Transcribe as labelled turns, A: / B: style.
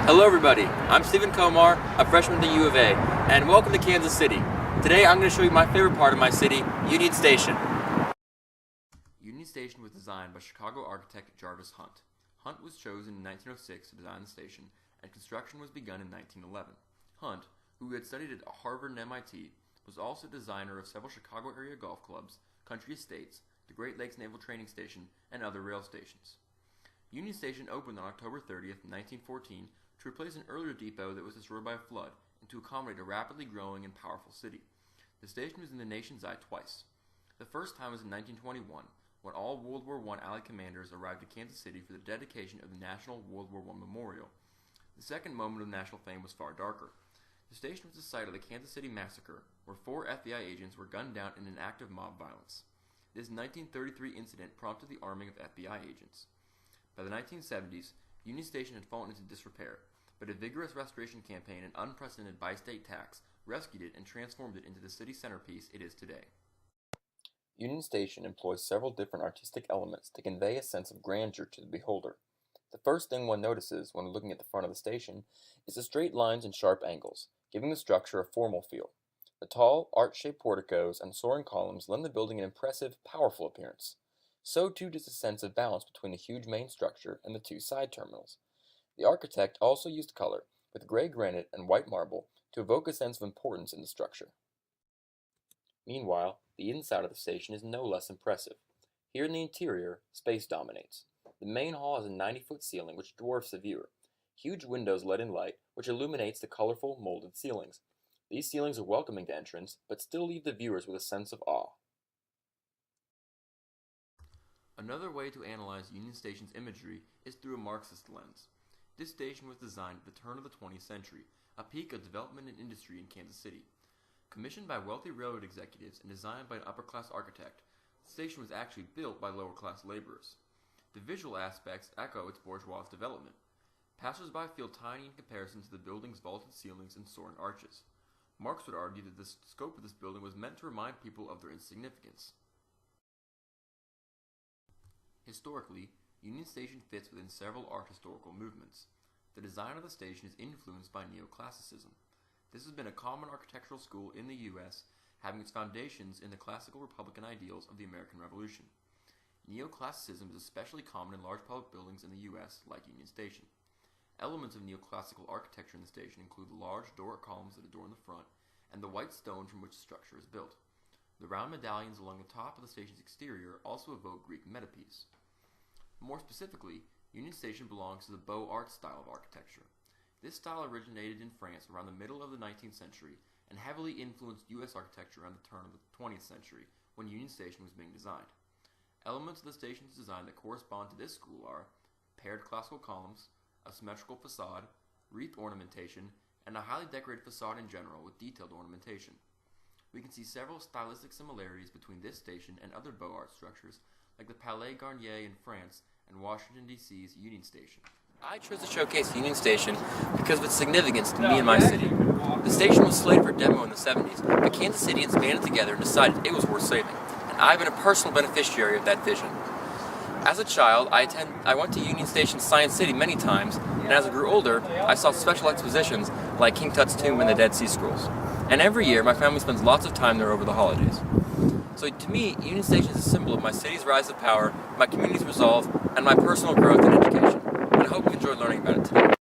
A: Hello everybody, I'm Komar, a freshman at the U of A, and welcome to Kansas City. Today I'm going to show you my favorite part of my city, Union Station. Union Station was designed by Chicago architect Jarvis Hunt. Hunt was chosen in 1906 to design the station, and construction was begun in 1911. Hunt, who had studied at Harvard and MIT, was also designer of several Chicago area golf clubs, country estates, the Great Lakes Naval Training Station, and other rail stations. Union Station opened on October 30th, 1914, to replace an earlier depot that was destroyed by a flood and to accommodate a rapidly growing and powerful city. The station was in the nation's eye twice. The first time was in 1921, when all World War I Allied commanders arrived at Kansas City for the dedication of the National World War I Memorial. The second moment of national fame was far darker. The station was the site of the Kansas City Massacre, where 4 FBI agents were gunned down in an act of mob violence. This 1933 incident prompted the arming of FBI agents. By the 1970s, Union Station had fallen into disrepair, but a vigorous restoration campaign and unprecedented bi-state tax rescued it and transformed it into the city centerpiece it is today. Union Station employs several different artistic elements to convey a sense of grandeur to the beholder. The first thing one notices when looking at the front of the station is the straight lines and sharp angles, giving the structure a formal feel. The tall, arch-shaped porticos and soaring columns lend the building an impressive, powerful appearance. So too does the sense of balance between the huge main structure and the 2 side terminals. The architect also used color, with gray granite and white marble, to evoke a sense of importance in the structure. Meanwhile, the inside of the station is no less impressive. Here in the interior, space dominates. The main hall has a 90-foot ceiling which dwarfs the viewer. Huge windows let in light, which illuminates the colorful, molded ceilings. These ceilings are welcoming to entrance, but still leave the viewers with a sense of awe. Another way to analyze Union Station's imagery is through a Marxist lens. This station was designed at the turn of the 20th century, a peak of development and industry in Kansas City. Commissioned by wealthy railroad executives and designed by an upper-class architect, the station was actually built by lower-class laborers. The visual aspects echo its bourgeois development. Passers-by feel tiny in comparison to the building's vaulted ceilings and soaring arches. Marx would argue that the scope of this building was meant to remind people of their insignificance. Historically, Union Station fits within several art historical movements. The design of the station is influenced by neoclassicism. This has been a common architectural school in the U.S., having its foundations in the classical Republican ideals of the American Revolution. Neoclassicism is especially common in large public buildings in the U.S., like Union Station. Elements of neoclassical architecture in the station include the large Doric columns that adorn the front and the white stone from which the structure is built. The round medallions along the top of the station's exterior also evoke Greek metapiece. More specifically, Union Station belongs to the Beaux Arts style of architecture. This style originated in France around the middle of the 19th century and heavily influenced U.S. architecture around the turn of the 20th century when Union Station was being designed. Elements of the station's design that correspond to this school are paired classical columns, a symmetrical facade, wreath ornamentation, and a highly decorated facade in general with detailed ornamentation. We can see several stylistic similarities between this station and other Beaux Arts structures like the Palais Garnier in France and Washington, D.C.'s Union Station. I chose to showcase Union Station because of its significance to me and my city. The station was slated for demo in the 70s, but Kansas Cityans banded together and decided it was worth saving, and I've been a personal beneficiary of that vision. As a child, I went to Union Station Science City many times, and as I grew older, I saw special expositions like King Tut's tomb and the Dead Sea Scrolls. And every year, my family spends lots of time there over the holidays. So to me, Union Station is a symbol of my city's rise to power, my community's resolve, and my personal growth in education. And I hope you enjoyed learning about it today.